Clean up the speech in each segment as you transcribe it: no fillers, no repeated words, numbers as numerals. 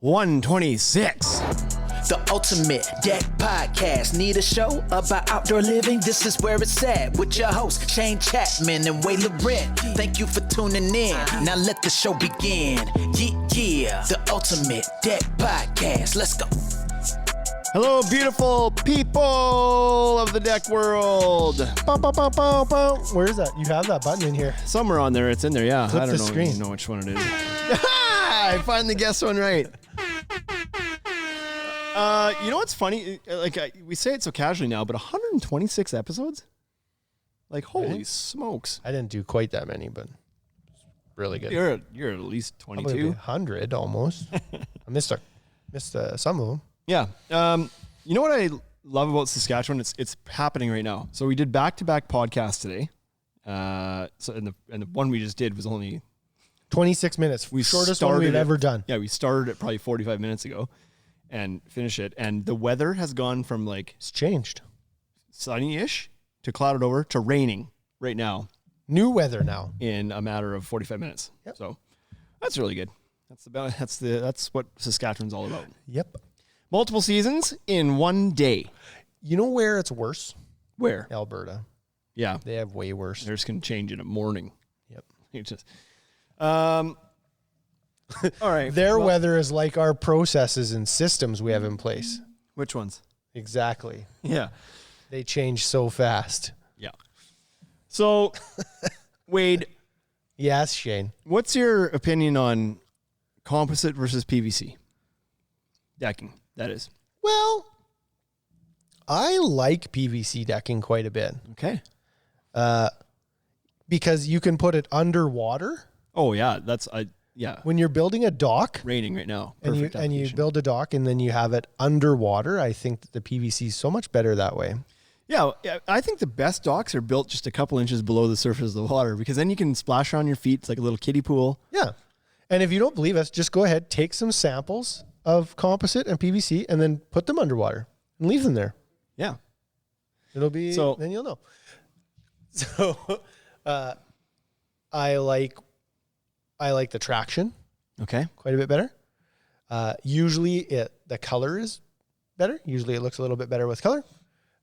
126. The Ultimate Deck Podcast. Need a show about outdoor living? This is where it's at. With your hosts, Shane Chapman and Way Loren. Thank you for tuning in. Now let the show begin. Yeah. The Ultimate Deck Podcast. Let's go. Hello, beautiful people of the deck world. Bow, bow, bow, bow, bow. Where is that? You have that button in here. Somewhere on there. It's in there, yeah. Flip I don't the know, screen. know which one it is. I finally guessed one right. You know what's funny? We say it so casually now, but 126 episodes? Like, holy smokes. I didn't do quite that many, but really good. You're at least Probably 22. 100 almost. I missed some of them. Yeah. You know what I love about Saskatchewan? It's happening right now. So we did back-to-back podcasts today. And the one we just did was only 26 minutes. We Shortest one started we've it- ever done. Yeah, we started it probably 45 minutes ago and finished it. And the weather has gone from like It's changed. sunny-ish to clouded over to raining right now New weather now. in a matter of 45 minutes. Yep. So that's really good. That's what Saskatchewan's all about. Yep. Multiple seasons in one day. You know where it's worse? Where? Alberta. Yeah. They have way worse. Theirs can change in a morning. Yep. You just, all right. Their weather is like our processes and systems we have in place. Which ones? Exactly. Yeah. They change so fast. Yeah. So, Wade, Yes, Shane. what's your opinion on composite versus PVC decking? That is. Well, I like PVC decking quite a bit Okay. because you can put it underwater Oh yeah, yeah. when you're building a dock. Raining right now. And you Perfect application. build a dock and then you have it underwater. I think that the PVC is so much better that way. Yeah, I think the best docks are built just a couple inches below the surface of the water because then you can splash around your feet. It's like a little kiddie pool. Yeah. And if you don't believe us, just go ahead, take some samples of composite and PVC and then put them underwater and leave them there. Yeah. It'll be, then you'll know. So, I like the traction Okay. quite a bit better. Usually the color is better. Usually it looks a little bit better with color.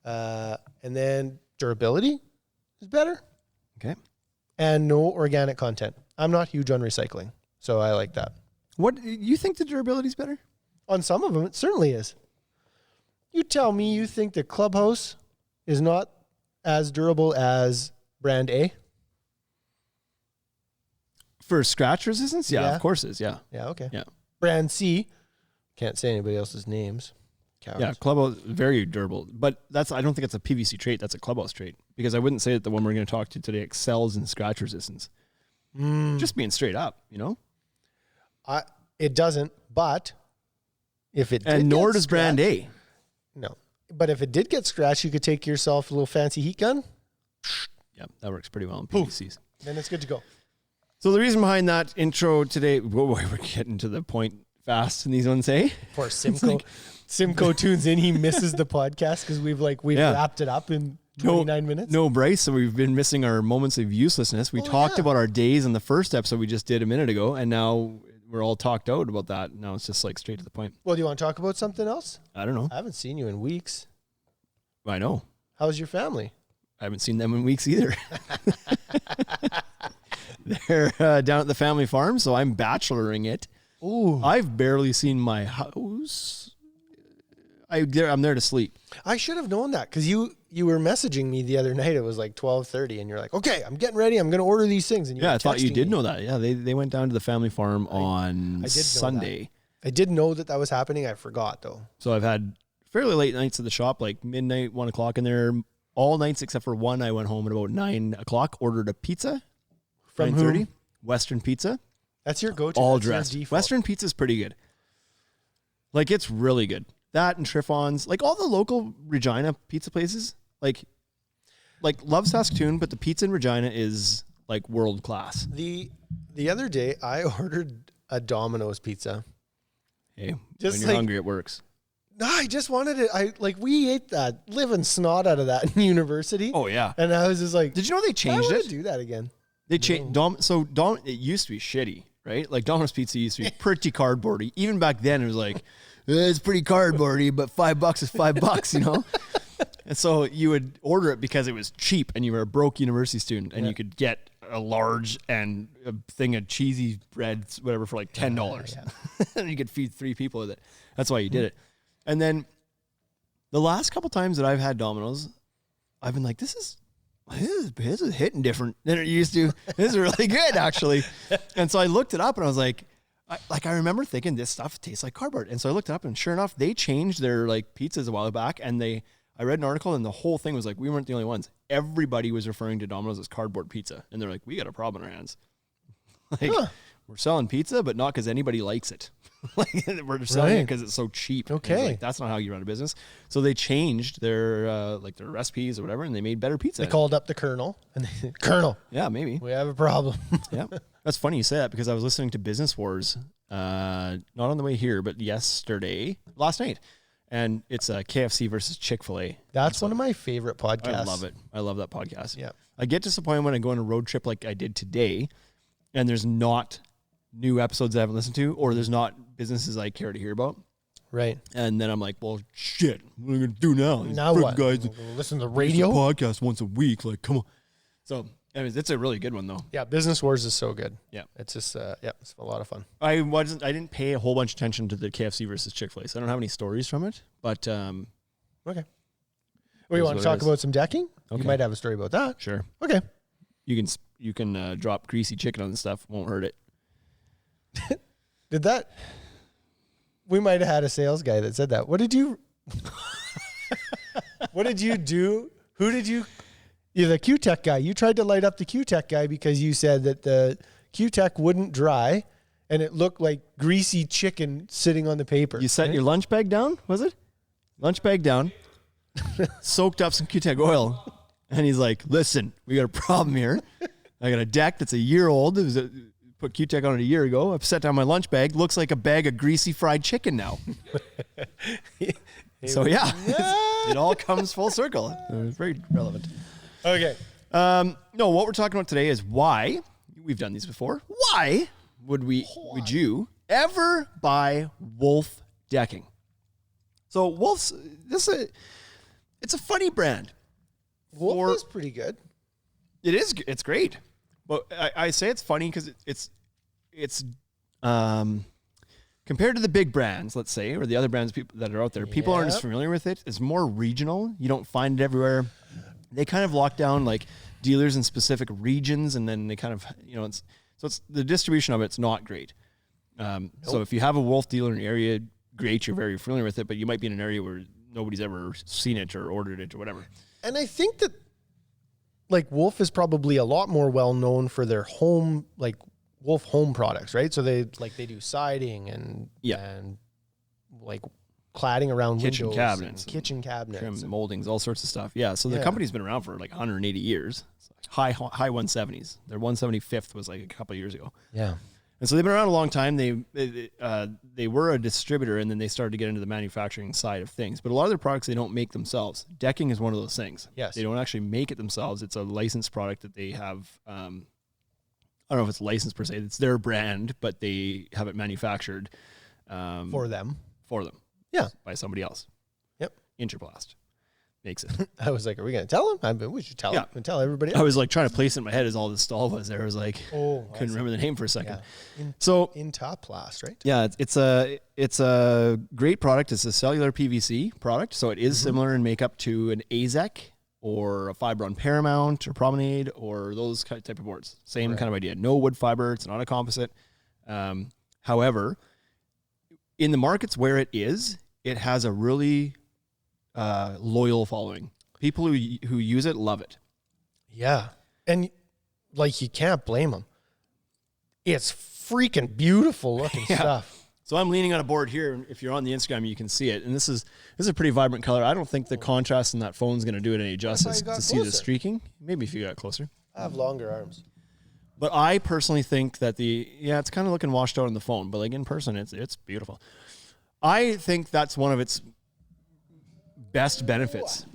And then durability is better Okay. and no organic content. I'm not huge on recycling, so I like that. What you think the durability is better? On some of them, it certainly is. You tell me you think the Clubhouse is not as durable as brand A? For scratch resistance? Yeah, Yeah. of course it is. Yeah. Yeah, okay. Yeah. Brand C, can't say anybody else's names. Cowards. Yeah, Clubhouse very durable, but I don't think it's a PVC trait. That's a Clubhouse trait because I wouldn't say that the one we're going to talk to today excels in scratch resistance. Just being straight up, you know. It doesn't, but if it did And nor get does brand scratched- A. No, but if it did get scratched, you could take yourself a little fancy heat gun, Yeah, that works pretty well in PVCs. then it's good to go. So the reason behind that intro today, whoa, we're getting to the point fast in these ones, eh? Poor Simcoe. Simcoe tunes in, he misses the podcast because we've Yeah. wrapped it up in 29 minutes. No, Bryce. So we've been missing our moments of uselessness. We talked about our days in the first episode we just did a minute ago, and now we're all talked out about that. Now it's just like straight to the point. Well, do you want to talk about something else? I don't know. I haven't seen you in weeks. I know. How's your family? I haven't seen them in weeks either. They're down at the family farm, so I'm bacheloring it. Ooh. I've barely seen my house. I'm there to sleep. I should have known that because you were messaging me the other night. It was like 12:30 and you're like, okay, I'm getting ready. I'm going to order these things. And you Yeah, were I thought you texting did me. know that. Yeah, they went down to the family farm on I did know Sunday. I did know that was happening. I forgot though. So I've had fairly late nights at the shop, like midnight, 1 o'clock in there. All nights except for one. I went home at about 9 o'clock, ordered a pizza. From 9:30. whom? Western Pizza. That's your go-to. All That's your dressed. default. Western Pizza's pretty good. Like, it's really good. That and Triffon's, like all the local Regina pizza places, like love Saskatoon, but the pizza in Regina is like world class. The other day I ordered a Domino's pizza. Hey, Just when you're like- hungry, it works. No, I just wanted it. We ate that living snot out of that in university. Oh yeah. And I was just like, Did you know they I changed want it? to do that again. They changed It used to be shitty. right? Like Domino's Pizza used to be pretty cardboardy. Even back then, it was like, it's pretty cardboardy, but $5 is $5, you know? And so you would order it because it was cheap and you were a broke university student and you could get a large and a thing of cheesy breads, whatever, for like $10. And you could feed 3 people with it. That's why you did it. And then the last couple times that I've had Domino's, I've been like, this is hitting different than it used to. This is really good, actually. And so I looked it up and I was like, I remember thinking this stuff tastes like cardboard. And so I looked it up and sure enough, they changed their like pizzas a while back and I read an article and the whole thing was like, we weren't the only ones. Everybody was referring to Domino's as cardboard pizza. And they're like, we got a problem in our hands. Like, we're selling pizza, but not because anybody likes it. Like, we're selling it because it's so cheap. Okay. Like, that's not how you run a business. So they changed their their recipes or whatever, and they made better pizza. They called up the Colonel and Colonel, yeah, maybe. we have a problem. Yeah. That's funny you say that because I was listening to Business Wars, not on the way here, but last night. And it's KFC versus Chick-fil-A. That's one of my favorite podcasts. I love it. I love that podcast. Yeah. I get disappointed when I go on a road trip like I did today, and there's not new episodes I haven't listened to, or there's not businesses I care to hear about. Right. And then I'm like, well, shit, what am I going to do now? These Now freaking what? guys Listen to the do radio? a podcast once a week. Like, come on. So, anyways, it's a really good one, though. Yeah, Business Wars is so good. Yeah. It's just, it's a lot of fun. I didn't pay a whole bunch of attention to the KFC versus Chick-fil-A, so I don't have any stories from it. But Okay. Well, you Here's want what to it talk is. about some decking? Okay. You might have a story about that. sure, Okay. you can drop greasy chicken on this stuff. Won't hurt it. Did that? We might have had a sales guy that said that. What did you? What did you do? Who did you? You're the Q-Tech guy. You tried to light up the Q-Tech guy because you said that the Q-Tech wouldn't dry, and it looked like greasy chicken sitting on the paper. You set your lunch bag down, was it? Lunch bag down, soaked up some Q-Tech oil, and he's like, listen, we got a problem here. I got a deck that's a year old. Put Q-Tech on it a year ago. I've set down my lunch bag. Looks like a bag of greasy fried chicken now. So yeah, it all comes full circle. It's very relevant. Okay. No, what we're talking about today is why we've done these before. Why would you ever buy Wolf decking? So Wolf's it's a funny brand. Wolf is pretty good. It is. It's great, but I say it's funny because it's compared to the big brands, let's say, or the other brands people that are out there. People aren't as familiar with it. It's more regional. You don't find it everywhere. They kind of lock down like dealers in specific regions, and then they kind of it's the distribution of it's not great. So if you have a Wolf dealer in your area, great, you're very familiar with it, but you might be in an area where nobody's ever seen it or ordered it or whatever. And I think that like Wolf is probably a lot more well known for their home, like Wolf home products, right? So they do siding and like cladding around Kitchen windows, cabinets, and kitchen cabinets, Trim, moldings, all sorts of stuff. Yeah. So the Yeah. company's been around for like 180 years. High 170s. Their 175th was like a couple of years ago. yeah. And so they've been around a long time. They were a distributor, and then they started to get into the manufacturing side of things. But a lot of their products they don't make themselves. Decking is one of those things. Yes. They don't actually make it themselves. It's a licensed product that they have. I don't know if it's licensed per se. It's their brand, but they have it manufactured For them. Yeah. by somebody else. Yep. Interplast makes it. I was like, are we going to tell them? We should tell Yeah. them and tell everybody I else. was like trying to place it in my head as all this stall was there. I was like, Oh, I couldn't see. remember the name for a second. Yeah. So In Top Blast, right? yeah, it's a great product. It's a cellular PVC product, so it is similar in makeup to an AZEK or a Fibron Paramount or Promenade or those type of boards. Same kind of idea. No wood fiber. It's not a composite. However, in the markets where it is, it has a really loyal following. People who use it love it. Yeah. And like, you can't blame them. It's freaking beautiful looking stuff. So I'm leaning on a board here, and if you're on the Instagram, you can see it. And this is a pretty vibrant color. I don't think the contrast in that phone's going to do it any justice got to see the closer. streaking. Maybe if you got closer. I have longer arms. But I personally think that it's kind of looking washed out on the phone, but like in person, it's beautiful. I think that's one of its best benefits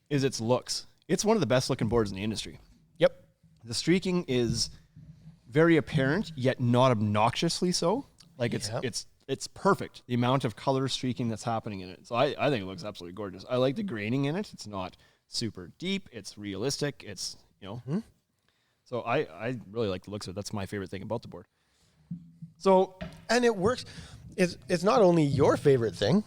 is its looks. It's one of the best looking boards in the industry. Yep. The streaking is very apparent, yet not obnoxiously so. Like Yeah. it's perfect. The amount of color streaking that's happening in it. So I think it looks absolutely gorgeous. I like the graining in it. It's not super deep. It's realistic. It's, so I really like the looks of it. That's my favorite thing about the board. So, And it works. It's not only your favorite thing.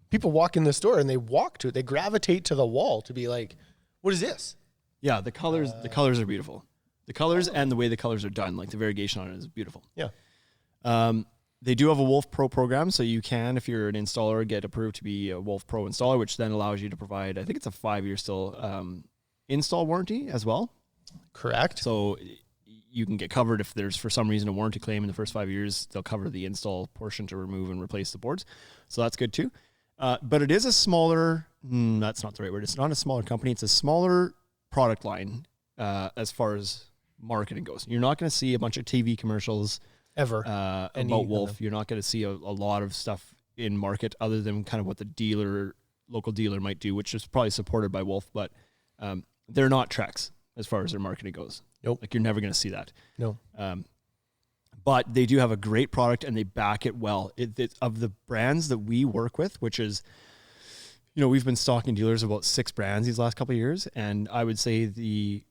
People walk in the store and they walk to it. They gravitate to the wall to be like, what is this? yeah, the colors are beautiful. The colors and the way the colors are done, like the variegation on it is beautiful. Yeah. They do have a Wolf Pro program, so you can, if you're an installer, get approved to be a Wolf Pro installer, which then allows you to provide, I think it's a 5-year still install warranty as well. Correct. So you can get covered if there's for some reason a warranty claim in the first 5 years. They'll cover the install portion to remove and replace the boards. So that's good too. But it is a smaller, that's not the right word. It's not a smaller company. It's a smaller product line as far as marketing goes. You're not going to see a bunch of TV commercials Ever. about Wolf. You're not going to see a lot of stuff in market other than kind of what the local dealer might do, which is probably supported by Wolf, but they're not Trex as far as their marketing goes. Nope. Like you're never going to see that. No. But they do have a great product and they back it well. Of the brands that we work with, which is, we've been stocking dealers about 6 brands these last couple of years, and I would say the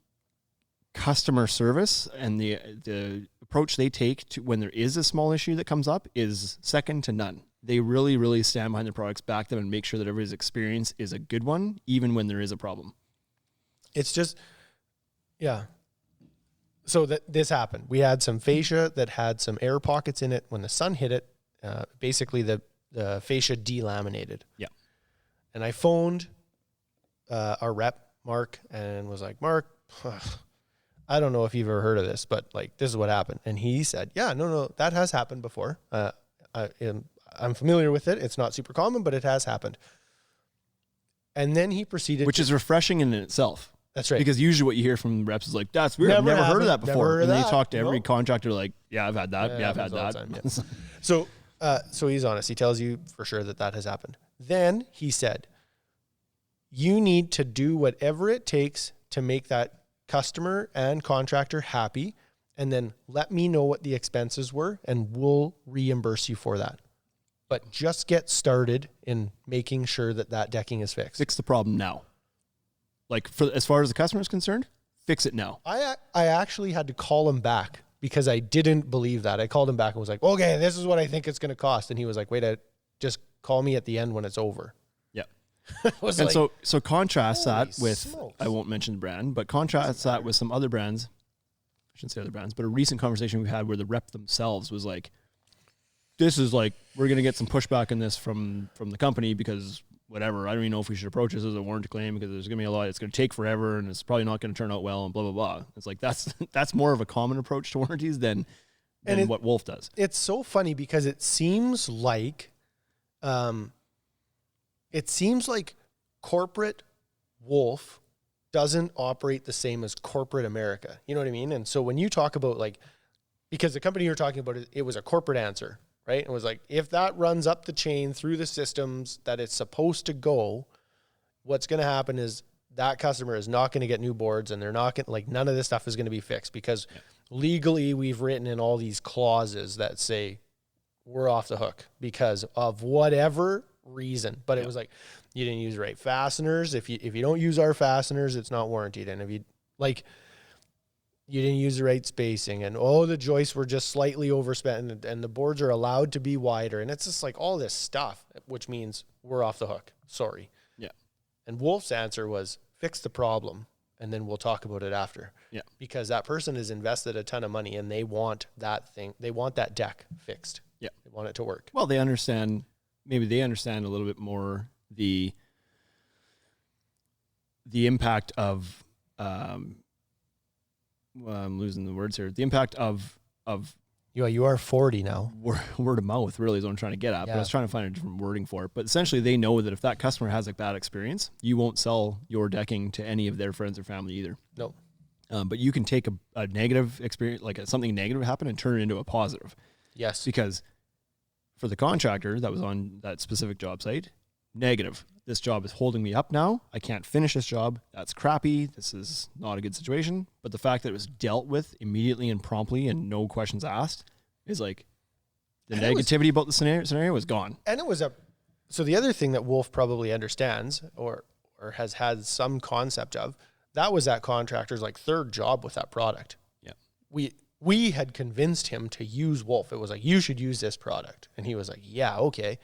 customer service and the approach they take to when there is a small issue that comes up is second to none. They really, really stand behind their products, back them, and make sure that everybody's experience is a good one, even when there is a problem. It's just, yeah. So this happened. We had some fascia that had some air pockets in it. When the sun hit it, basically the fascia delaminated. Yeah. And I phoned our rep, Mark, and was like, Mark, I don't know if you've ever heard of this, but like this is what happened. And he said, yeah, no, that has happened before. I'm familiar with it. It's not super common, but it has happened. And then he proceeded, which is refreshing in itself. That's right. Because usually what you hear from reps is like, that's weird. I've never heard of that before. And then you talk to every contractor like, yeah, I've had that. Yeah, I've had that. Time, yeah. So he's honest. He tells you for sure that has happened. Then he said, you need to do whatever it takes to make that customer and contractor happy, and then let me know what the expenses were and we'll reimburse you for that. But just get started in making sure that decking is fixed. Fix the problem now. Like as far as the customer is concerned, fix it now. I actually had to call him back because I didn't believe that. I called him back and was like, okay, this is what I think it's going to cost. And he was like, wait, just call me at the end when it's over. Yeah. And like, so contrast that with, smokes. I won't mention the brand, but contrast that with some other brands. I shouldn't say other brands, but a recent conversation we had where the rep themselves was like, this is like, we're going to get some pushback on this from the company because whatever, I don't even know if we should approach this as a warranty claim because there's going to be a lot, it's going to take forever and it's probably not going to turn out well and blah, blah, blah. It's like, that's more of a common approach to warranties than what Wolf does. It's so funny because it seems like corporate Wolf doesn't operate the same as corporate America. You know what I mean? And so when you talk about because the company you're talking about, it was a corporate answer, right? It was like, if that runs up the chain through the systems that it's supposed to go, what's going to happen is that customer is not going to get new boards and they're not going to, none of this stuff is going to be fixed because legally we've written in all these clauses that say we're off the hook because of whatever reason. But it was like, you didn't use the right fasteners. If you don't use our fasteners, it's not warranted. And if you you didn't use the right spacing and the joists were just slightly overspent and the boards are allowed to be wider. And it's just like all this stuff, which means we're off the hook. Sorry. Yeah. And Wolf's answer was fix the problem and then we'll talk about it after. Yeah. Because that person has invested a ton of money and they want that thing. They want that deck fixed. Yeah. They want it to work. Well, they understand a little bit more the impact of, I'm losing the words here. The impact of you are 40 now. Word of mouth really is what I'm trying to get at. But I was trying to find a different wording for it. But essentially, they know that if that customer has a bad experience, you won't sell your decking to any of their friends or family either. No. But you can take a negative experience, like something negative happened, and turn it into a positive. Yes. Because for the contractor that was on that specific job site, negative. This job is holding me up now. I can't finish this job. That's crappy. This is not a good situation. But the fact that it was dealt with immediately and promptly and no questions asked is like the negativity about the scenario was gone. And it was so the other thing that Wolf probably understands or has had some concept of, that was that contractor's like third job with that product. Yeah. We had convinced him to use Wolf. It was like, you should use this product. And he was like, yeah, okay.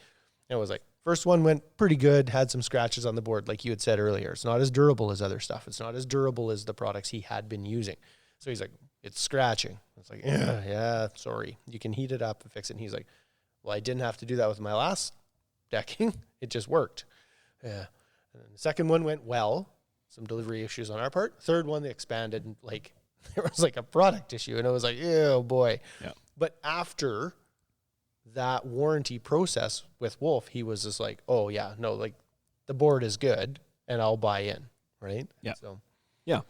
And it was like, first one went pretty good, had some scratches on the board, like you had said earlier. It's not as durable as other stuff. It's not as durable as the products he had been using. So he's like, it's scratching. It's like, yeah, sorry. You can heat it up and fix it. And he's like, well, I didn't have to do that with my last decking. It just worked. Yeah. And then the second one went well. Some delivery issues on our part. Third one, they expanded and like there was like a product issue. And it was like, oh boy. Yeah. But after that warranty process with Wolf, he was just like, oh yeah, no, like the board is good and I'll buy in. Right. Yeah. So yeah,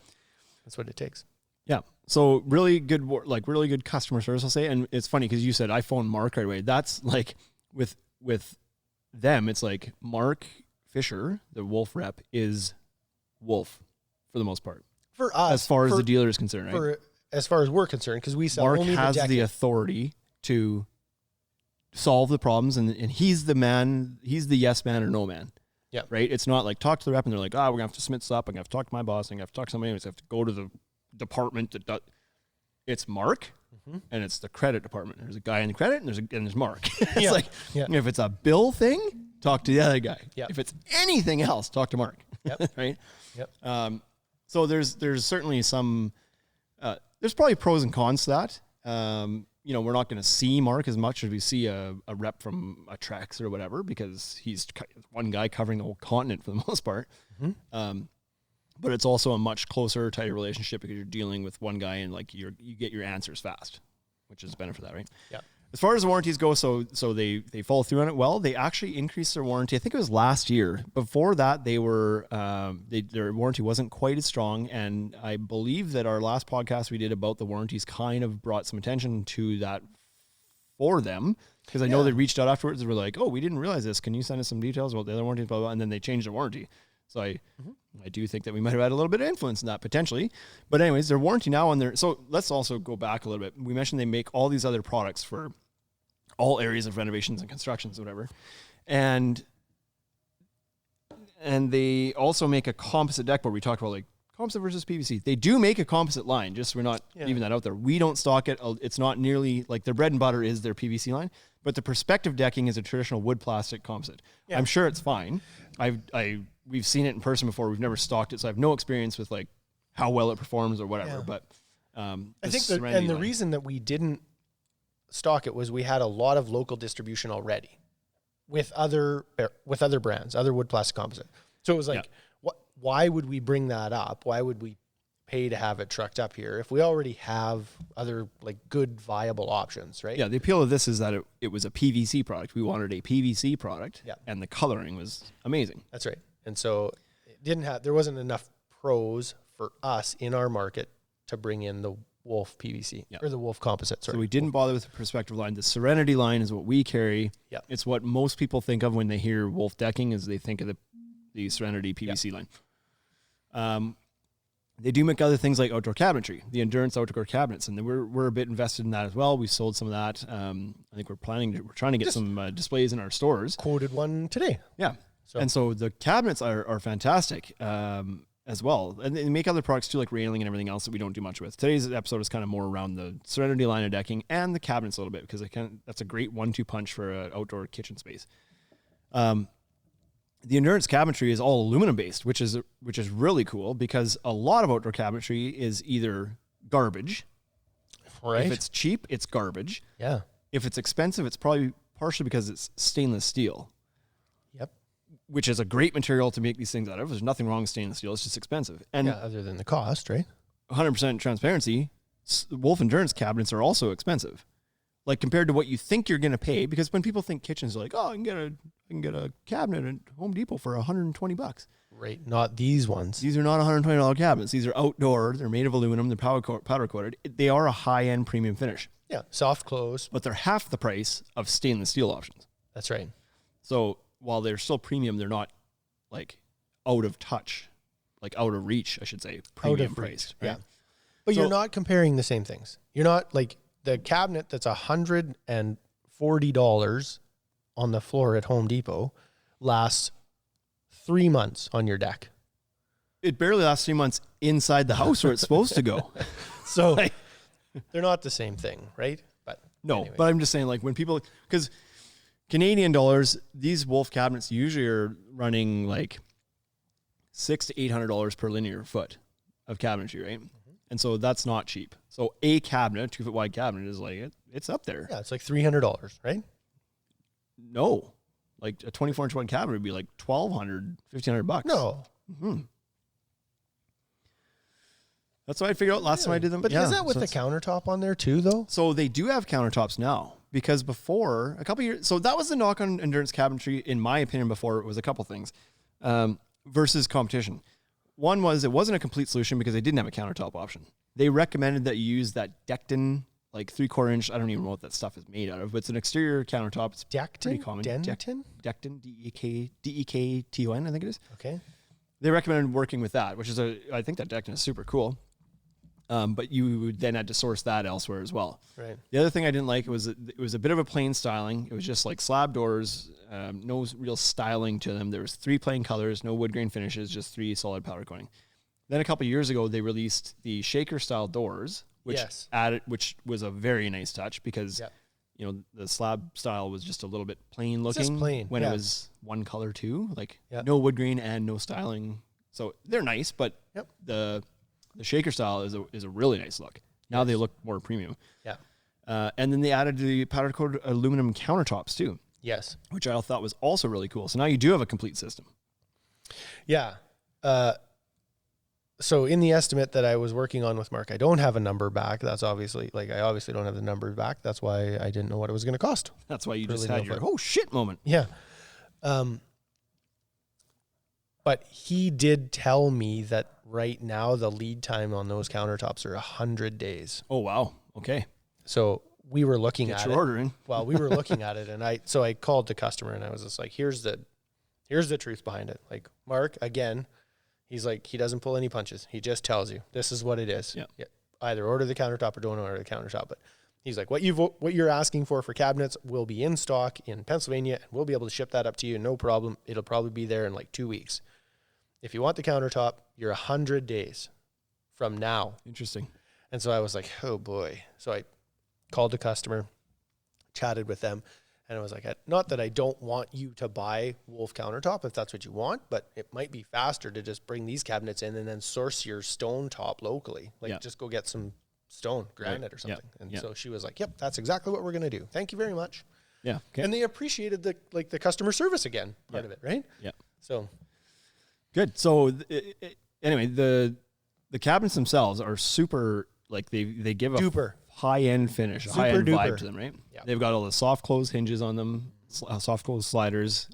that's what it takes. Yeah. So really good, really good customer service, I'll say. And it's funny because you said I phoned Mark right away. That's like with them, it's like Mark Fisher, the Wolf rep, is Wolf for the most part. For us, as far as the dealer is concerned, right? As far as we're concerned, because we sell Mark only has the the authority to solve the problems, and he's the man. He's the yes man or no man. Yeah. Right. It's not like talk to the rep and they're like, we're gonna have to submit stuff. I'm gonna have to talk to my boss. I'm gonna have to talk to somebody. I have to go to the department that does. It's Mark, and it's the credit department. There's a guy in the credit, and there's Mark. It's like if it's a bill thing, talk to the other guy. Yep. If it's anything else, talk to Mark. Yep. Right. Yep. So there's certainly some. There's probably pros and cons to that. We're not going to see Mark as much as we see a rep from a Trex or whatever, because he's one guy covering the whole continent for the most part. But it's also a much closer, tighter relationship because you're dealing with one guy and like you get your answers fast, which is a benefit of that, right? Yeah. As far as the warranties go, so they follow through on it well. They actually increased their warranty. I think it was last year. Before that, they were their warranty wasn't quite as strong, and I believe that our last podcast we did about the warranties kind of brought some attention to that for them, because I know they reached out afterwards. They were like, "Oh, we didn't realize this. Can you send us some details about the other warranties?" Blah blah. And then they changed their warranty. So I do think that we might have had a little bit of influence in that potentially. But anyways, their warranty now on their. So let's also go back a little bit. We mentioned they make all these other products for all areas of renovations and constructions, whatever. And they also make a composite deck board. We talked about like composite versus PVC. They do make a composite line, just so we're not leaving that out there. We don't stock it. It's not nearly like their bread and butter is their PVC line, but the perspective decking is a traditional wood plastic composite. Yeah. I'm sure it's fine. We've seen it in person before. We've never stocked it, so I have no experience with like how well it performs or whatever. Yeah. But I think the reason that we didn't stock it was we had a lot of local distribution already with other brands, other wood plastic composite. So it was like, why would we bring that up? Why would we pay to have it trucked up here if we already have other like good viable options, right? Yeah, the appeal of this is that it was a PVC product. We wanted a PVC product, and the coloring was amazing. That's right. And so there wasn't enough pros for us in our market to bring in the Wolf PVC or the Wolf composite. Sorry. So we didn't bother with the perspective line. The Serenity line is what we carry. Yeah. It's what most people think of when they hear Wolf decking, is they think of the Serenity PVC line. They do make other things like outdoor cabinetry, the Endurance outdoor cabinets, and we're a bit invested in that as well. We sold some of that. I think we're trying to get some displays in our stores. Quoted one today. Yeah. And so the cabinets are fantastic as well. And they make other products too, like railing and everything else that we don't do much with. Today's episode is kind of more around the Serenity line of decking and the cabinets a little bit, because that's a great 1-2 punch for an outdoor kitchen space. The Endurance cabinetry is all aluminum based, which is really cool, because a lot of outdoor cabinetry is either garbage. Right. If it's cheap, it's garbage. Yeah. If it's expensive, it's probably partially because it's stainless steel. Yep. Which is a great material to make these things out of. There's nothing wrong with stainless steel. It's just expensive. And other than the cost, right? 100% transparency, Wolf Endurance cabinets are also expensive. Like compared to what you think you're going to pay, because when people think kitchens, they're like, oh, I can get a cabinet at Home Depot for $120. Right. Not these ones. These are not $120 cabinets. These are outdoor. They're made of aluminum. They're powder coated. They are a high-end premium finish. Yeah. Soft close. But they're half the price of stainless steel options. That's right. So while they're still premium, they're not like out of touch, like out of reach, I should say, premium priced. Right? Yeah. But So- you're not comparing the same things. You're not like the cabinet that's $140 on the floor at Home Depot lasts 3 months on your deck. It barely lasts 3 months inside the house where it's supposed to go. So Like, they're not the same thing, right? But no, anyway. but I'm just saying, like, when people, because Canadian dollars, these Wolf cabinets usually are running like $600 to $800 per linear foot of cabinetry, right? And so that's not cheap. So a cabinet, 2 foot wide cabinet, is like it's up there. Yeah, it's like $300, right? No, like a 24-inch wide cabinet would be like $1,200, $1,500. No. That's what I figured out last time I did them. But Yeah, is that with so the it's- countertop on there too, though? So they do have countertops now, because before a couple years, so that was the knock on endurance cabinetry, in my opinion. Before, it was a couple things versus competition. One was it wasn't a complete solution because they didn't have a countertop option. They recommended that you use that Decton, like 3/4 inch. I don't even know what that stuff is made out of, but it's an exterior countertop. It's pretty Decton? common. Denton? Decton, Dekton, I think it is. Okay. They recommended working with that, which is I think that Decton is super cool. But you would then had to source that elsewhere as well. Right. The other thing I didn't like was it was a bit of a plain styling. It was just like slab doors, no real styling to them. There was 3 plain colors, no wood grain finishes, just 3 solid powder coating. Then a couple of years ago, they released the shaker style doors, which Yes. which was a very nice touch because Yep. you know the slab style was just a little bit plain It's looking just plain, when yeah. it was one color too, like Yep. no wood grain and no styling. So they're nice, but Yep. the shaker style is a really nice look. Now they look more premium. Yeah. And then they added the powder coated aluminum countertops too, Yes. which I thought was also really cool. So now you do have a complete system. Yeah. So in the estimate that I was working on with Mark, I don't have a number back. That's obviously, like, I obviously don't have the number back. That's why I didn't know what it was going to cost. That's why you just Really had no your fun. oh shit moment. Yeah. But he did tell me that right now the lead time on those countertops are 100 days. Oh wow. Okay. So we were looking Get at your it. order in. Well, we were looking at it, and I called the customer and I was just like, here's the truth behind it. Like, Mark, again, he's like, he doesn't pull any punches. He just tells you this is what it is. Yeah. Either order the countertop or don't order the countertop. But he's like, what you're asking for cabinets will be in stock in Pennsylvania, and we'll be able to ship that up to you. No problem. It'll probably be there in like 2 weeks. If you want the countertop, you're 100 days from now. Interesting. And so I was like, oh boy. So I called the customer, chatted with them, and I was like, not that I don't want you to buy Wolf countertop if that's what you want, but it might be faster to just bring these cabinets in and then source your stone top locally. Like, Yeah. just go get some stone, granite or Yeah. something. And Yeah. so she was like, yep, that's exactly what we're going to do. Thank you very much. Yeah. Okay. And they appreciated the customer service again, part of it, right? Yeah. So Good. So anyway, the cabinets themselves are super, like they give a Duper. high end finish, a Super high end duper. vibe to them, right? Yeah. They've got all the soft close hinges on them, soft close sliders,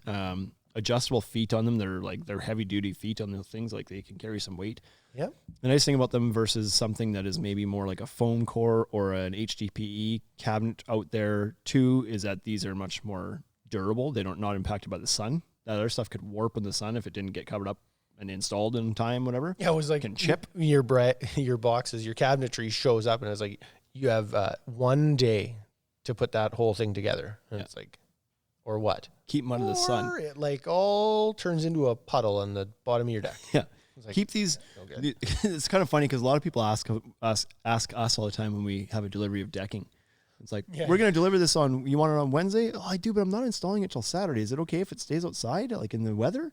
adjustable feet on them. They're heavy duty feet on those things, like they can carry some weight. yeah, The nice thing about them versus something that is maybe more like a foam core or an HDPE cabinet out there too is that these are much more durable. They don't not impacted by the sun. That other stuff could warp in the sun if it didn't get covered up and installed in time, whatever. yeah, it was like Can chip. your boxes, your cabinetry shows up, and it was like, you have 1 day to put that whole thing together. And it's like, or what? Keep them under the sun. Or it like all turns into a puddle on the bottom of your deck. Yeah. like, Keep these. good. It's kind of funny because a lot of people ask us all the time when we have a delivery of decking. It's like, Yeah. we're going to deliver this you want it on Wednesday? Oh, I do, but I'm not installing it till Saturday. Is it okay if it stays outside, like in the weather?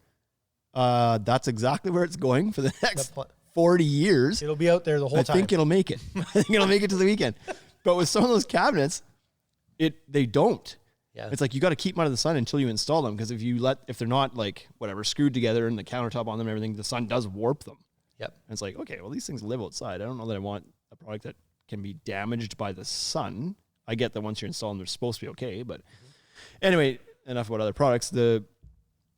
That's exactly where it's going for the next 40 years. It'll be out there the whole I time. think it'll make it. I think it'll make it to the weekend. But with some of those cabinets, they don't. Yeah. It's like you got to keep them out of the sun until you install them, because if they're not like whatever screwed together and the countertop on them and everything, the sun does warp them. Yep. And it's like, okay, well, these things live outside. I don't know that I want a product that can be damaged by the sun. I get that once you're installing, they're supposed to be okay. But anyway, enough about other products. The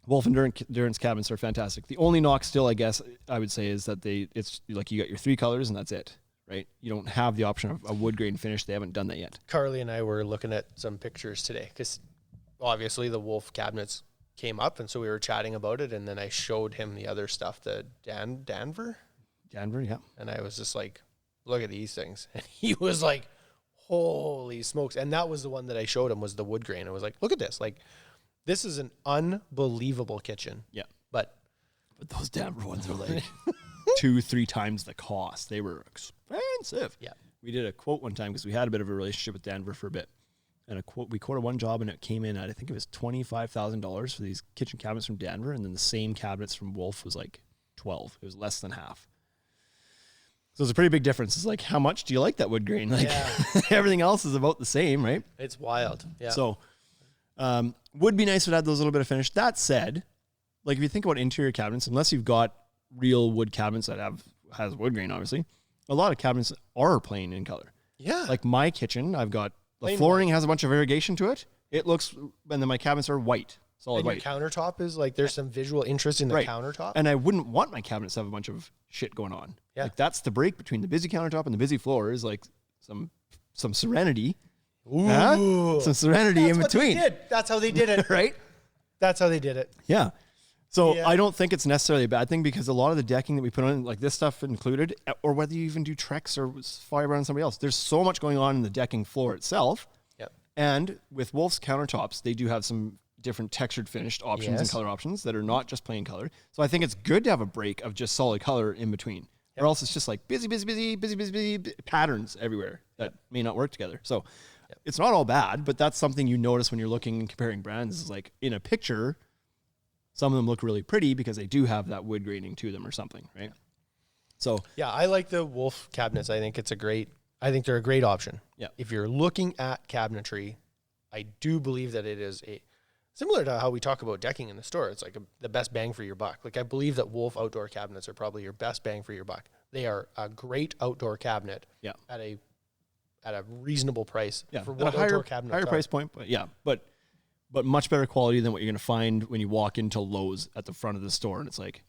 Wolf Endurance cabinets are fantastic. The only knock still, I guess, I would say, is that it's like you got your 3 colors and that's it, right? You don't have the option of a wood grain finish. They haven't done that yet. Carly and I were looking at some pictures today because obviously the Wolf cabinets came up, and so we were chatting about it, and then I showed him the other stuff, the Danver, yeah. and I was just like, look at these things. And he was like, holy smokes. And that was the one that I showed him, was the wood grain. I was like, look at this. Like, this is an unbelievable kitchen. Yeah. But those Danver ones are like 2-3 times the cost. They were expensive. Yeah. We did a quote one time because we had a bit of a relationship with Danver for a bit. And we quoted one job, and it came in at, I think it was $25,000 for these kitchen cabinets from Danver, and then the same cabinets from Wolf was like 12. It was less than half. So it's a pretty big difference. It's like, how much do you like that wood grain? Like everything else is about the same, right? It's wild. Yeah. So would be nice to add those little bit of finish. That said, like if you think about interior cabinets, unless you've got real wood cabinets that has wood grain, obviously, a lot of cabinets are plain in color. Yeah. Like my kitchen, I've got the Plain flooring has a bunch of irrigation to it. It looks, and then my cabinets are white, solid and white. your countertop is like, there's some visual interest in the countertop. And I wouldn't want my cabinets to have a bunch of shit going on. Yeah. Like that's the break between the busy countertop and the busy floor is like some serenity. Ooh. Some serenity That's in what they between. did. That's how they did it. Right? That's how they did it. Yeah. So Yeah. I don't think it's necessarily a bad thing because a lot of the decking that we put on, like this stuff included, or whether you even do Trex or fiber on somebody else, there's so much going on in the decking floor itself. Yep. And with Wolf's countertops, they do have some different textured finished options and Yes. color options that are not just plain color. So I think it's good to have a break of just solid color in between. Or else it's just like busy patterns everywhere that may not work together. So it's not all bad, but that's something you notice when you're looking and comparing brands. Is like in a picture, some of them look really pretty because they do have that wood graining to them or something, right? So Yeah, I like the Wolf cabinets. I think they're a great option. Yeah. If you're looking at cabinetry, I do believe that it is similar to how we talk about decking in the store. It's like the best bang for your buck. Like I believe that Wolf outdoor cabinets are probably your best bang for your buck. They are a great outdoor cabinet. Yeah. At a reasonable price. yeah, For at what a higher outdoor cabinets higher are. price point, but much better quality than what you're going to find when you walk into Lowe's at the front of the store and it's like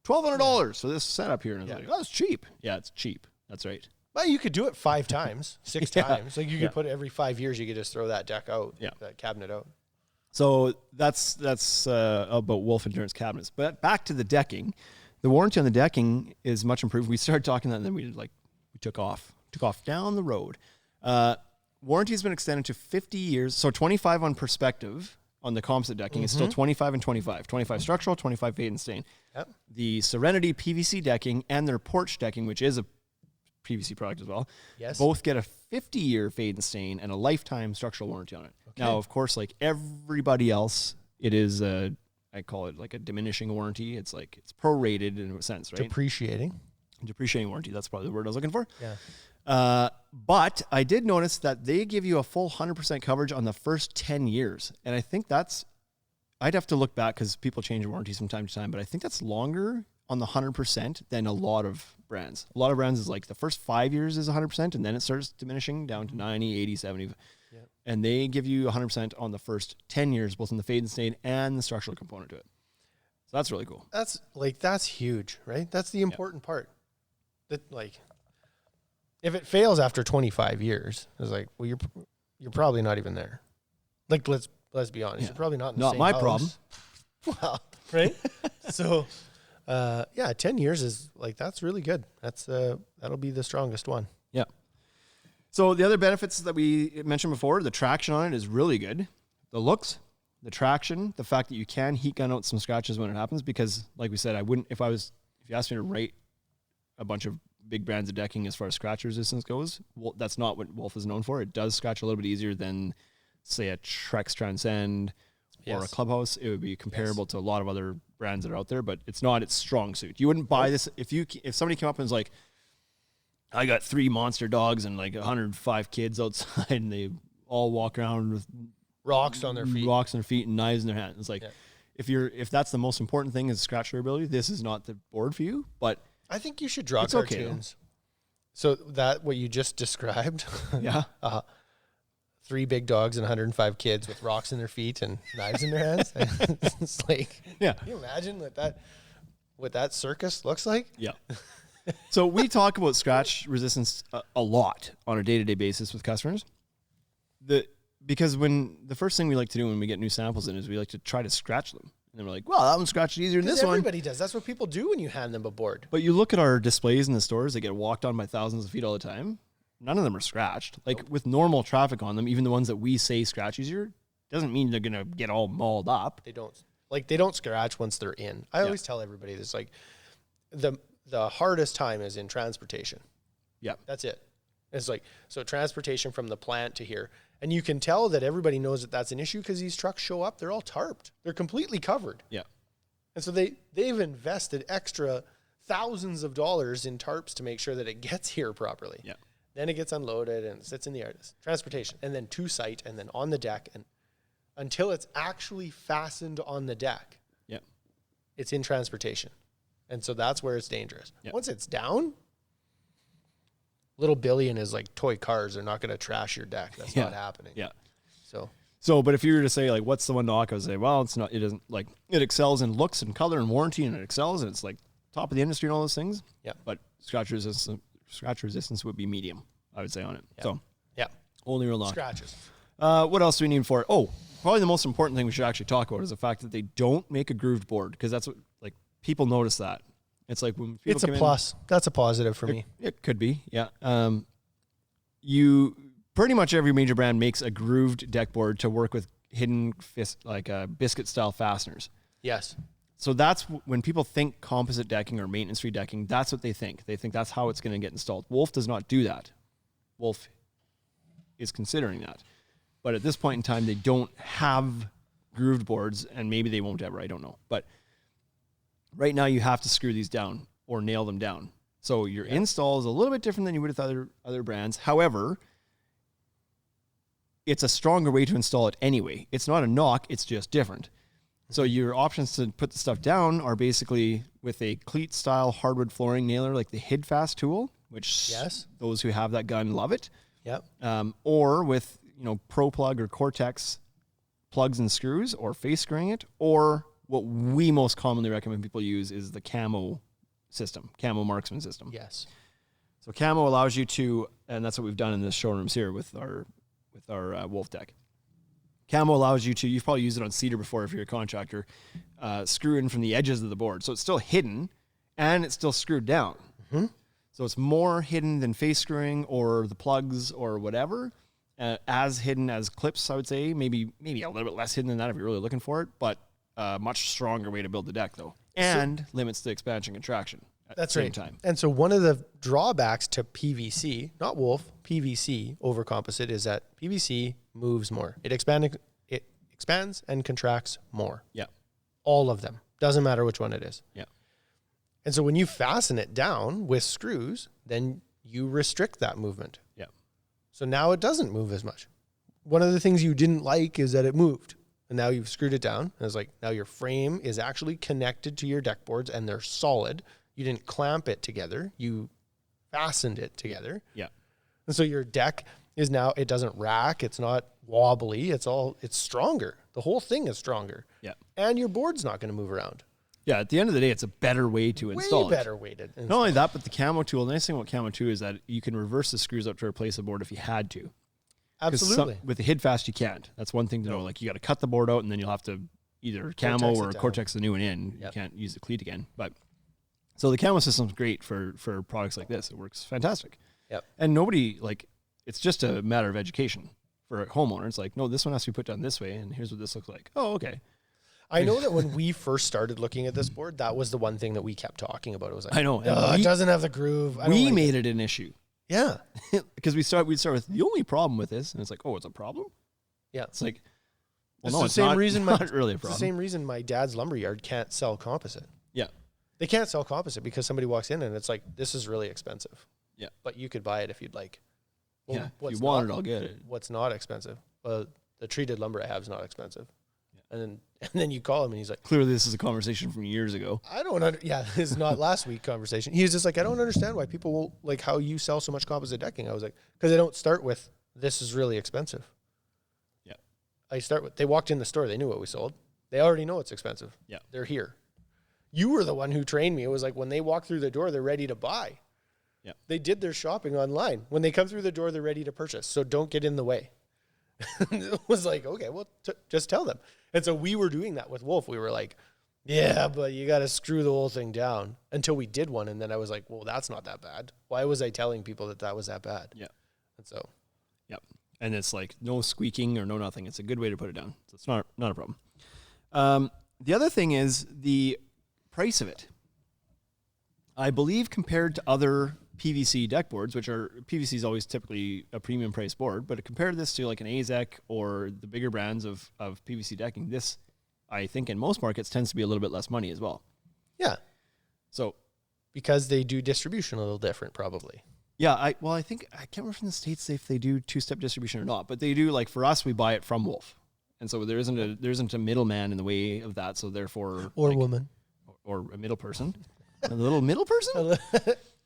$1,200 for this setup here, and it's like, oh, it's cheap. Yeah, it's cheap. That's right. Well, you could do it 5 times, 6 Yeah. times. Like you could Yeah. put it every 5 years. You could just throw that deck out. Yeah. That cabinet out. So that's about Wolf Endurance cabinets. But back to the decking, the warranty on the decking is much improved. We started talking that, and then we took off down the road. Warranty has been extended to 50 years. So 25 on Perspective on the composite decking is still 25 and 25. 25 structural, 25 fade and stain. Yep. The Serenity PVC decking and their porch decking, which is a PVC product as well, Yes. both get a 50-year fade and stain and a lifetime structural warranty on it. Now, of course, like everybody else, it is I call it like a diminishing warranty. It's like it's prorated in a sense, right? Depreciating warranty. That's probably the word I was looking for. Yeah. But I did notice that they give you a full 100% coverage on the first 10 years. And I think I'd have to look back because people change warranties from time to time, but I think that's longer on the 100% than a lot of brands. A lot of brands is like the first 5 years is 100% and then it starts diminishing down to 90, 80, 70. Yep. And they give you 100% on the first 10 years, both in the fade and stain and the structural component to it. So that's really cool. That's huge, right? That's the important part. That like, if it fails after 25 years, it's like, well, you're probably not even there. Like, let's be honest, you're probably not in the Not same my house. problem. Well, right? So, 10 years is like, that's really good. That'll be the strongest one. Yeah. So the other benefits that we mentioned before, the traction on it is really good. The looks, the traction, the fact that you can heat gun out some scratches when it happens, because like we said, I wouldn't, if you asked me to rate a bunch of big brands of decking as far as scratch resistance goes, well, that's not what Wolf is known for. It does scratch a little bit easier than, say, a Trex Transcend or a Clubhouse. It would be comparable to a lot of other brands that are out there, but it's not its strong suit. You wouldn't buy this if somebody came up and was like, I got 3 monster dogs and like 105 kids outside and they all walk around with Rocks on their feet and knives in their hands. It's like, if that's the most important thing is scratch durability, this is not the board for you, but I think you should draw it's okay, cartoons. So that what you just described. Yeah. 3 big dogs and 105 kids with rocks in their feet and knives in their hands. It's like, Yeah. Can you imagine what that circus looks like? Yeah. So we talk about scratch resistance a lot on a day-to-day basis with customers. because when the first thing we like to do when we get new samples in is we like to try to scratch them. And then we're like, well, that one scratched easier than this one. Everybody does. That's what people do when you hand them a board. But you look at our displays in the stores, they get walked on by thousands of feet all the time. None of them are scratched. Like with normal traffic on them, even the ones that we say scratch easier, doesn't mean they're going to get all mauled up. They don't scratch once they're in. I always tell everybody this, like the hardest time is in transportation. Yeah. That's it. It's like, so transportation from the plant to here. And you can tell that everybody knows that that's an issue because these trucks show up, they're all tarped. They're completely covered. Yeah. And so they've invested extra thousands of dollars in tarps to make sure that it gets here properly. Yeah. Then it gets unloaded and sits in the yard. Transportation. And then to site and then on the deck. And until it's actually fastened on the deck, it's in transportation. And so that's where it's dangerous. Yep. Once it's down, little Billy and his like toy cars are not going to trash your deck. That's not happening. Yeah. So, but if you were to say like, what's the one knock? I would say, well, it's not, it isn't like, it excels in looks and color and warranty and it excels and it's like top of the industry and all those things. Yeah. But scratch resistance would be medium, I would say on it. Yeah. So yeah. Only real knock. Scratches. What else do we need for it? Oh, probably the most important thing we should actually talk about is the fact that they don't make a grooved board because that's what like people notice that. It's like when people it's a plus. That's a positive for me. It could be, yeah. You pretty much every major brand makes a grooved deck board to work with hidden biscuit style fasteners. Yes. So that's when people think composite decking or maintenance free decking. That's what they think. They think that's how it's going to get installed. Wolf does not do that. Wolf is considering that, but at this point in time, they don't have grooved boards, and maybe they won't ever. I don't know, but. Right now, you have to screw these down or nail them down. So your install is a little bit different than you would with other brands. However, it's a stronger way to install it anyway. It's not a knock, it's just different. So your options to put the stuff down are basically with a cleat-style hardwood flooring nailer like the HidFast tool, which those who have that gun love it. Yep. Or with Pro Plug or Cortex plugs and screws, or face screwing it, or what we most commonly recommend people use is the Camo system, Camo Marksman system. Yes. So Camo allows you to, and that's what we've done in the showrooms here with our Wolf deck. Camo allows you to, you've probably used it on cedar before if you're a contractor, screw in from the edges of the board. So it's still hidden and it's still screwed down. Mm-hmm. So it's more hidden than face screwing or the plugs or whatever. As hidden as clips, I would say. Maybe a little bit less hidden than that if you're really looking for it, but much stronger way to build the deck though, and limits the expansion and contraction at the same time. And so one of the drawbacks to PVC, not Wolf, PVC over composite is that PVC moves more. It expands and contracts more. Yeah. All of them. Doesn't matter which one it is. Yeah. And so when you fasten it down with screws, then you restrict that movement. Yeah. So now it doesn't move as much. One of the things you didn't like is that it moved. And now you've screwed it down. And it's like, now your frame is actually connected to your deck boards and they're solid. You didn't clamp it together. You fastened it together. Yeah. And so your deck is now, it doesn't rack. It's not wobbly. It's stronger. The whole thing is stronger. Yeah. And your board's not going to move around. Yeah. At the end of the day, it's a better way to install it. Way better way to install. Not only that, but the Camo tool, the nice thing about Camo 2 is that you can reverse the screws up to replace the board if you had to. Absolutely. With the HidFast, you can't. That's one thing to know. Like you got to cut the board out, and then you'll have to either Camo or Cortex the new one in. Yep. You can't use the cleat again. But so the Camo system's great for products like this. It works fantastic. Yep. And nobody it's just a matter of education for a homeowner. It's like, no, this one has to be put down this way, and here's what this looks like. Oh, okay. I know that when we first started looking at this board, that was the one thing that we kept talking about. It was like, I know, it doesn't have the groove. We made it an issue. Yeah. Because we'd start with the only problem with this, and it's like, oh, it's a problem? Yeah. It's like, well, no, it's not really a problem. It's the same reason my dad's lumberyard can't sell composite. Yeah. They can't sell composite because somebody walks in and it's like, this is really expensive. Yeah. But you could buy it if you'd like. Well, yeah. If you want it, I'll get it. What's not expensive? Well, the treated lumber I have is not expensive. And then you call him and he's like, clearly this is a conversation from years ago. This is not last week conversation. He was just like, I don't understand why people will like how you sell so much composite decking. I was like, because they don't start with, this is really expensive. Yeah. They walked in the store. They knew what we sold. They already know it's expensive. Yeah. They're here. You were the one who trained me. It was like when they walk through the door, they're ready to buy. Yeah. They did their shopping online. When they come through the door, they're ready to purchase. So don't get in the way. It was like, okay, well, just tell them. And so we were doing that with Wolf. We were like, yeah, but you got to screw the whole thing down until we did one. And then I was like, well, that's not that bad. Why was I telling people that was that bad? Yeah. And so. Yep. And it's like no squeaking or no nothing. It's a good way to put it down. So it's not a problem. The other thing is the price of it. I believe compared to other PVC deck boards, which are PVC is always typically a premium price board, but compare this to like an AZEK or the bigger brands of PVC decking, this I think in most markets tends to be a little bit less money as well. Yeah. So because they do distribution a little different, probably. Yeah, I think I can't remember from the States if they do two-step distribution or not, but they do. Like for us, we buy it from Wolf, and so there isn't a middleman in the way of that. So therefore, Or like, woman. or a middle person, a little middle person.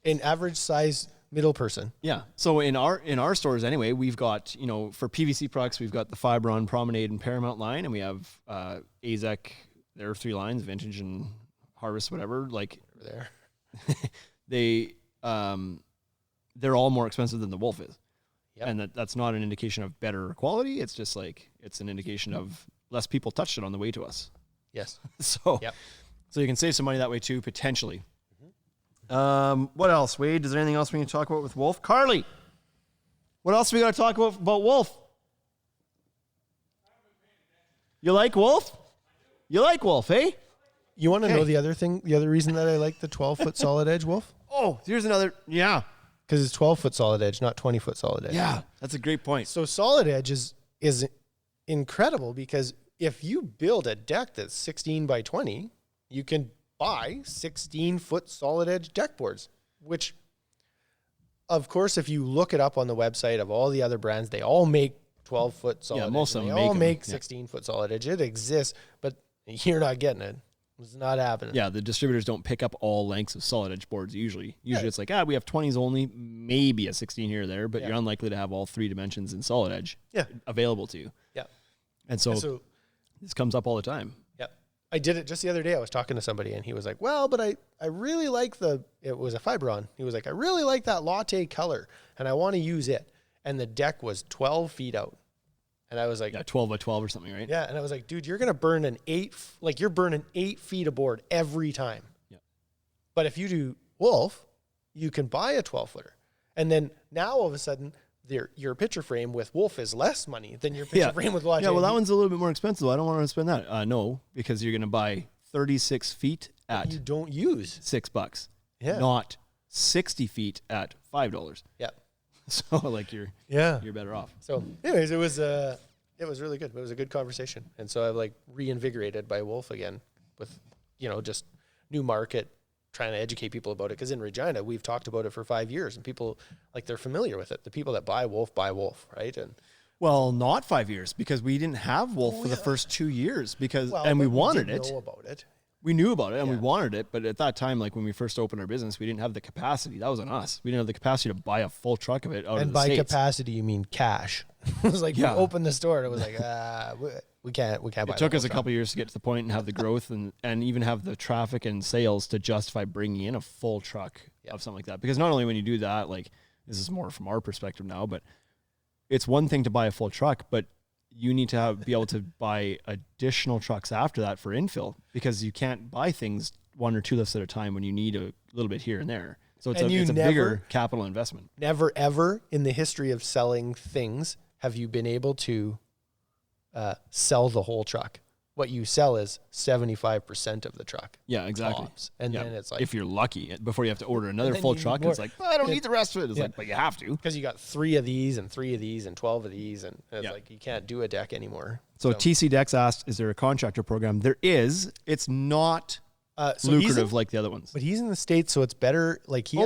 An average size middle person. Yeah. So in our stores anyway, we've got, for PVC products, we've got the Fibron, Promenade, and Paramount line, and we have AZEK. There are 3 lines: Vintage and Harvest, whatever. Like Over there, they're all more expensive than the Wolf is. Yep. And that's not an indication of better quality. It's just like, it's an indication of less people touched it on the way to us. Yes. So, Yep. So you can save some money that way too, potentially. What else, Wade? Is there anything else we can talk about with Wolf? Carly, what else we got to talk about Wolf? You like Wolf? You like Wolf, eh? You want to Okay. know the other reason that I like the 12-foot solid edge Wolf? Oh, here's another. Yeah. Because it's 12-foot solid edge, not 20-foot solid edge. Yeah. That's a great point. So solid edge is incredible because if you build a deck that's 16 by 20, you can buy 16-foot solid edge deck boards, which, of course, if you look it up on the website of all the other brands, they all make 12-foot solid edge. most of them they all make make them. 16-foot solid edge. It exists, but you're not getting it. It's not happening. Yeah, the distributors don't pick up all lengths of solid edge boards usually. Usually Yeah. it's like, we have 20s only, maybe a 16 here or there, but Yeah. you're unlikely to have all 3 dimensions in solid edge Yeah. available to you. Yeah. And so, So this comes up all the time. yeah, I did it just the other day. I was talking to somebody and he was like, well, but I really like it was a Fibron. He was like, I really like that latte color and I want to use it. And the deck was 12 feet out. And I was like, Yeah, 12 by 12 or something, right? yeah. And I was like, dude, you're going to burn you're burning 8 feet of board every time. Yeah. But if you do Wolf, you can buy a 12-footer. And then now all of a sudden, your picture frame with Wolf is less money than your picture frame with latte. Yeah, well, that one's a little bit more expensive. I don't want to spend that. No, because you're going to buy 36 feet at you don't use. $6, Yeah. not 60 feet at $5. Yeah. So like you're better off. So, anyways, it was really good. It was a good conversation, and so I'm like reinvigorated by Wolf again with, just new market, trying to educate people about it. Because in Regina, we've talked about it for 5 years, and people they're familiar with it. The people that buy Wolf, right? And Well, not 5 years because we didn't have Wolf for the first 2 years and we wanted it. Know about it. We knew about it and we Yeah. wanted it, but at that time, like when we first opened our business, we didn't have the capacity. That was on us. We didn't have the capacity to buy a full truck of it out of And the by States. capacity, you mean cash. It was like Yeah. we opened the store, and it was like, we can't buy. It took us a couple of years to get to the point and have the growth and even have the traffic and sales to justify bringing in a full truck of something like that. Because not only when you do that, like this is more from our perspective now, but it's one thing to buy a full truck, but you need to be able to buy additional trucks after that for infill because you can't buy things 1 or 2 lifts at a time when you need a little bit here and there. So it's a bigger capital investment. Never, ever in the history of selling things have you been able to sell the whole truck. What you sell is 75% of the truck. Yeah, exactly. Tops. And Yeah. then it's like, if you're lucky, before you have to order another then full you truck, need it's more. like, I don't need the rest of it. It's Yeah. like, but you have to. because you got 3 of these and 3 of these and 12 of these, and it's Yeah. like you can't do a deck anymore. So TC Dex asked, is there a contractor program? There is. It's not So he's lucrative in, like the other ones. but he's in the States, so it's better. Like he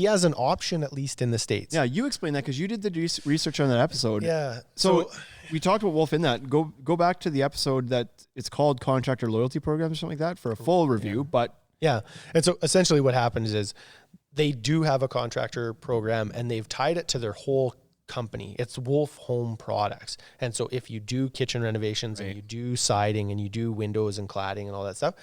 has an option at least in the States. Yeah, you explained that because you did the research on that episode. Yeah. So we talked about Wolf in that. Go back to the episode that it's called Contractor Loyalty Program or something like that for a full review. But Yeah. And so essentially what happens is they do have a contractor program and they've tied it to their whole company. It's Wolf Home Products. And so if you do kitchen renovations and you do siding and you do windows and cladding and all that stuff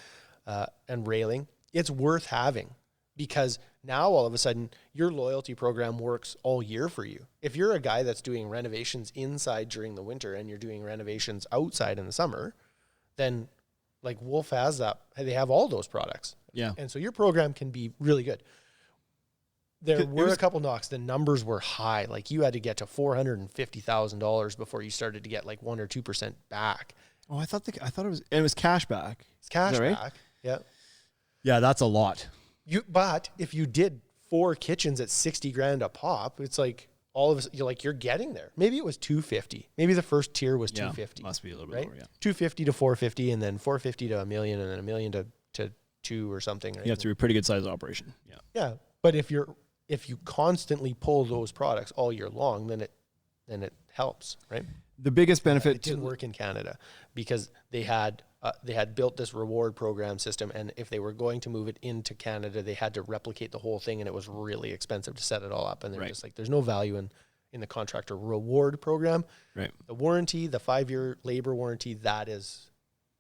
and railing, it's worth having because Now, all of a sudden, your loyalty program works all year for you. If you're a guy that's doing renovations inside during the winter and you're doing renovations outside in the summer, then like Wolf has that. They have all those products. Yeah. And so your program can be really good. There were a couple knocks. The numbers were high. Like you had to get to $450,000 before you started to get like 1 or 2% back. Oh, I thought it was cash back. It's cash right? back. Yeah. Yeah, that's a lot. But if you did 4 kitchens at $60,000 a pop, it's like all of us, you're getting there. Maybe it was 250. Maybe the first tier was 250. Must be a little bit right? lower, yeah. 250 to 450, and then 450 to $1 million, and then $1 million to 2 or something. Right? You have to be a pretty good sized operation. Yeah. Yeah, but if you constantly pull those products all year long, then it helps, right? The biggest benefit It didn't work in Canada because they had built this reward program system, and if they were going to move it into Canada, they had to replicate the whole thing, and it was really expensive to set it all up. And they're just like, there's no value in the contractor reward program. Right. The warranty, the 5-year labor warranty, that is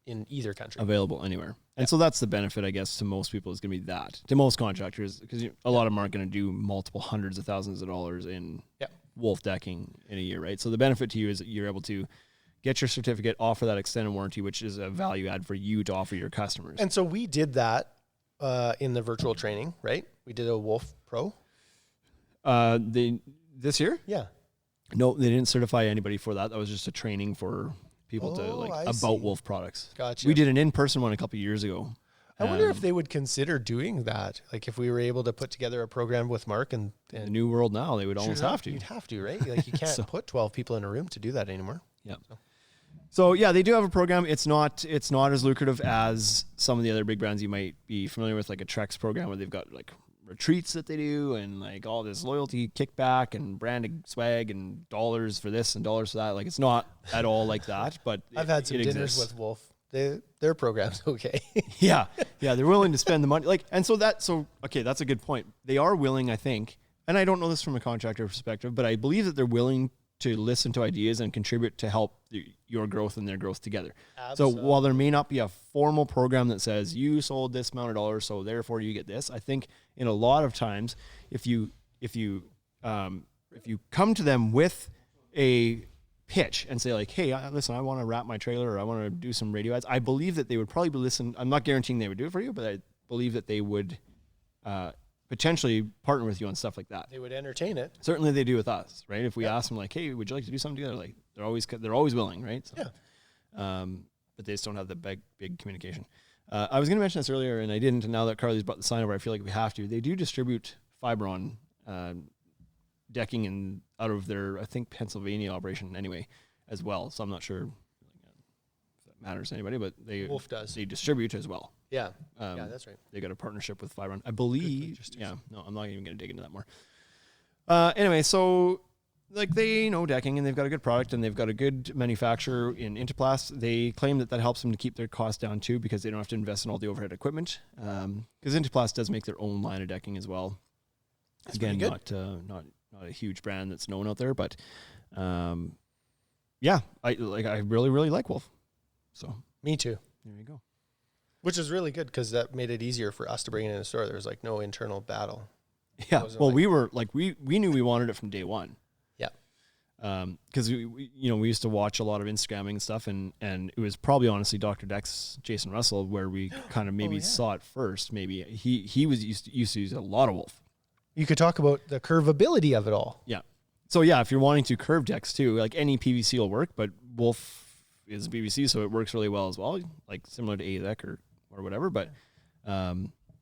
in either country. Available anywhere. And so that's the benefit, I guess, to most people is going to be that. To most contractors, because a lot of them aren't going to do multiple hundreds of thousands of dollars in Wolf decking in a year, right? So the benefit to you is that you're able to get your certificate, offer that extended warranty, which is a value add for you to offer your customers. And so we did that in the virtual training, right? We did a Wolf Pro. This year? Yeah. No, they didn't certify anybody for that. That was just a training for people about Wolf products. Gotcha. We did an in-person one a couple of years ago. I wonder if they would consider doing that. Like if we were able to put together a program with Mark and in the new world now, they would almost have to. You'd have to, right? Like you can't put 12 people in a room to do that anymore. Yeah. So yeah, they do have a program. It's not as lucrative as some of the other big brands you might be familiar with, like a Trex program where they've got like retreats that they do and like all this loyalty kickback and branded swag and dollars for this and dollars for that. Like it's not at all like that, but I've had some dinners with Wolf. Their program's okay. Yeah. They're willing to spend the money. That's a good point. They are willing, I think, and I don't know this from a contractor perspective, but I believe that they're willing to listen to ideas and contribute to help your growth and their growth together. Absolutely. So while there may not be a formal program that says you sold this amount of dollars, so therefore you get this, I think in a lot of times, if you come to them with a pitch and say like, hey, listen, I want to wrap my trailer or I want to do some radio ads, I believe that they would probably listen. I'm not guaranteeing they would do it for you, but I believe that they would potentially partner with you on stuff like that. They would entertain it. Certainly they do with us, right? If we ask them like, hey, would you like to do something together? Like they're always willing, right? So, but they just don't have the big communication. I was going to mention this earlier and I didn't. And now that Carly's brought the sign over, I feel like we have to. They do distribute Fibron decking and out of their, I think, Pennsylvania operation anyway, as well. So I'm not sure if that matters to anybody, but Wolf does. They distribute as well. Yeah, that's right. They got a partnership with Fibron, I believe. Yeah, no, I'm not even going to dig into that more. Anyway, so like they know decking and they've got a good product and they've got a good manufacturer in Interplast. They claim that helps them to keep their costs down too because they don't have to invest in all the overhead equipment. Because Interplast does make their own line of decking as well. That's again, not a huge brand that's known out there, but I really, really like Wolf. So me too. There you go. Which is really good because that made it easier for us to bring it in the store. There was like no internal battle. Yeah. Well, we were like, we knew we wanted it from day one. Yeah. Because we used to watch a lot of Instagramming and stuff, and it was probably honestly Dr. Dex, Jason Russell, where we kind of maybe saw it first. Maybe he was used to use a lot of Wolf. You could talk about the curvability of it all. Yeah. So yeah, if you're wanting to curve decks too, like any PVC will work, but Wolf is PVC, so it works really well as well, like similar to AZEK or whatever. But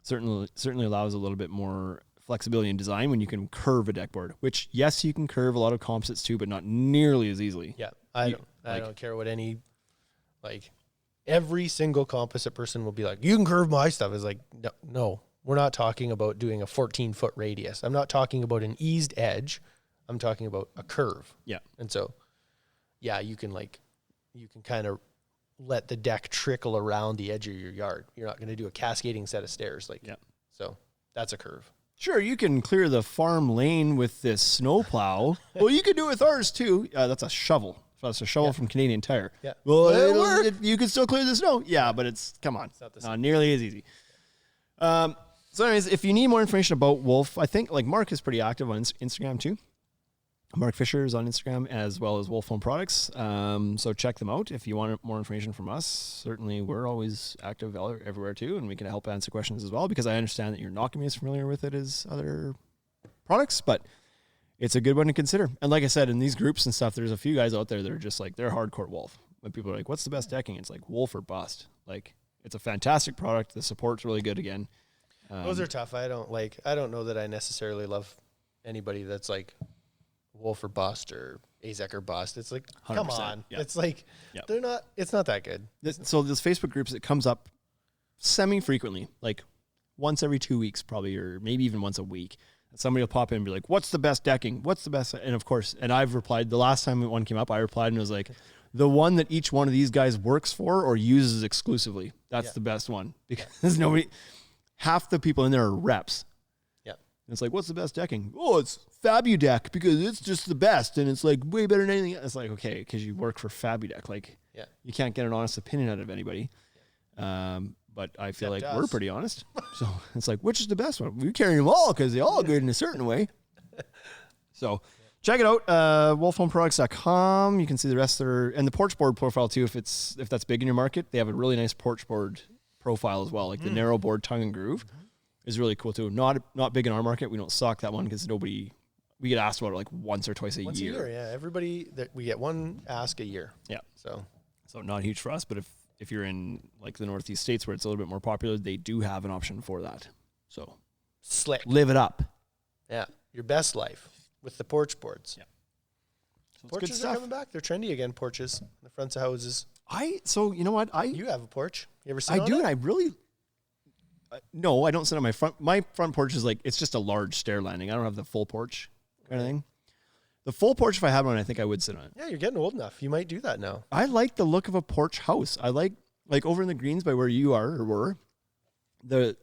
certainly allows a little bit more flexibility in design when you can curve a deck board. Which yes, you can curve a lot of composites too, but not nearly as easily. Yeah, I don't care what every single composite person will be like, you can curve my stuff. It's like no. We're not talking about doing a 14-foot radius. I'm not talking about an eased edge. I'm talking about a curve. Yeah. And so, yeah, you can kind of let the deck trickle around the edge of your yard. You're not going to do a cascading set of stairs. So that's a curve. Sure, you can clear the farm lane with this snow plow. Well, you can do it with ours too. That's a shovel. So that's a shovel from Canadian Tire. Yeah. Well, you can still clear the snow. Yeah, but come on. It's not nearly as easy. So anyways, if you need more information about Wolf, I think like Mark is pretty active on Instagram too. Mark Fisher is on Instagram as well as Wolf Home Products. So check them out if you want more information from us. Certainly, we're always active everywhere too, and we can help answer questions as well, because I understand that you're not going to be as familiar with it as other products, but it's a good one to consider. And like I said, in these groups and stuff, there's a few guys out there that are just like, they're hardcore Wolf. When people are like, what's the best decking? It's like Wolf or bust. Like, it's a fantastic product. The support's really good again. Those are tough. I don't know that I necessarily love anybody that's like Wolf or bust or AZEK or bust. It's like, come on. Yeah. It's like, it's not that good. So this Facebook groups, it comes up semi-frequently, like once every 2 weeks probably, or maybe even once a week. Somebody will pop in and be like, what's the best decking? What's the best? And of course, and I've replied, the last time one came up, I replied and was like, the one that each one of these guys works for or uses exclusively. That's the best one, because half the people in there are reps. Yeah. And it's like, what's the best decking? Oh, it's Fabudec, because it's just the best. And it's like way better than anything else. It's like, okay, because you work for Fabudec. Like, you can't get an honest opinion out of anybody. But I feel like we're pretty honest. So it's like, which is the best one? We carry them all because they all good in a certain way. So check it out, wolfhomeproducts.com. You can see the rest of their, and the porch board profile too, if that's big in your market. They have a really nice porch board profile as well. Like the narrow board tongue and groove is really cool too. Not big in our market. We don't stock that one because we get asked about it like once or twice a year. Yeah, everybody, we get one ask a year. Yeah. So not huge for us, but if you're in like the Northeast states where it's a little bit more popular, they do have an option for that. So slick, live it up. Yeah, your best life with the porch boards. Yeah, so porches are coming back. They're trendy again. Porches, the fronts of houses. So you know what? You have a porch. You ever seen? I do, and I really. No, I don't sit on my front. My front porch is like, it's just a large stair landing. I don't have the full porch kind of thing. The full porch, if I had one, I think I would sit on it. Yeah, you're getting old enough. You might do that now. I like the look of a porch house. I like over in the Greens by where you are or were, I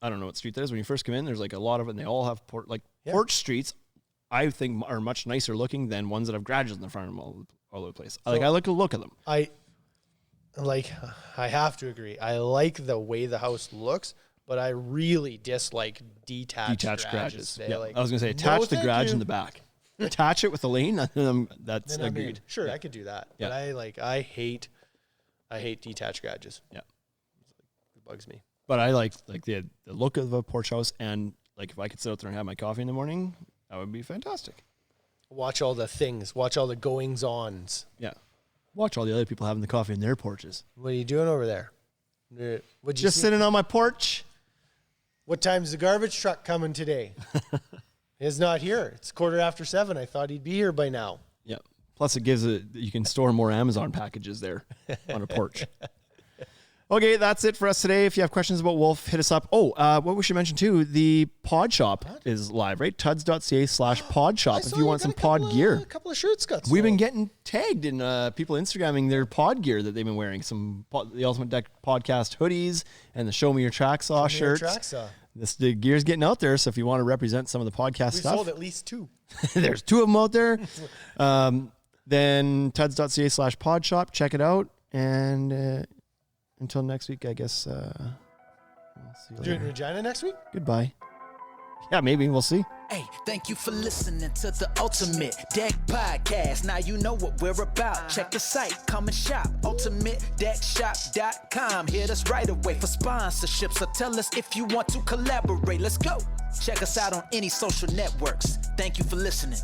don't know what street that is. When you first come in, there's like a lot of it, and they all have porch streets. I think are much nicer looking than ones that have garages in the front of them all over the place. I like the look of them. I have to agree. I like the way the house looks, but I really dislike detached garages. Yeah, I was going to say, attach the garage in the back. Attach it with a lane. That's agreed. Sure, I could do that. Yeah. But I hate detached garages. Yeah. It bugs me. But I like the look of a porch house, and like if I could sit out there and have my coffee in the morning, that would be fantastic. Watch all the things. Watch all the goings-ons. Yeah. Watch all the other people having the coffee in their porches. What are you doing over there? Just sitting on my porch. What time's the garbage truck coming today? It's not here. It's 7:15. I thought he'd be here by now. Yeah. Plus, you can store more Amazon packages there on a porch. Okay, that's it for us today. If you have questions about Wolf, hit us up. Oh, what we should mention too, the Pod Shop is live, right? tuds.ca/Pod Shop if you want some pod gear. A couple of shirts got sold. We've been getting tagged in people Instagramming their pod gear that they've been wearing. The Ultimate Deck Podcast hoodies and the Show Me Your Track Saw shirts. The gear's getting out there, so if you want to represent some of the podcast stuff. We sold at least 2. There's 2 of them out there. Then tuds.ca/Pod Shop. Check it out. And until next week, I guess. We'll see you later. You're in Regina next week? Goodbye. Yeah, maybe. We'll see. Hey, thank you for listening to the Ultimate Deck Podcast. Now you know what we're about. Check the site, come and shop. UltimateDeckShop.com. Hit us right away for sponsorships, or tell us if you want to collaborate. Let's go. Check us out on any social networks. Thank you for listening.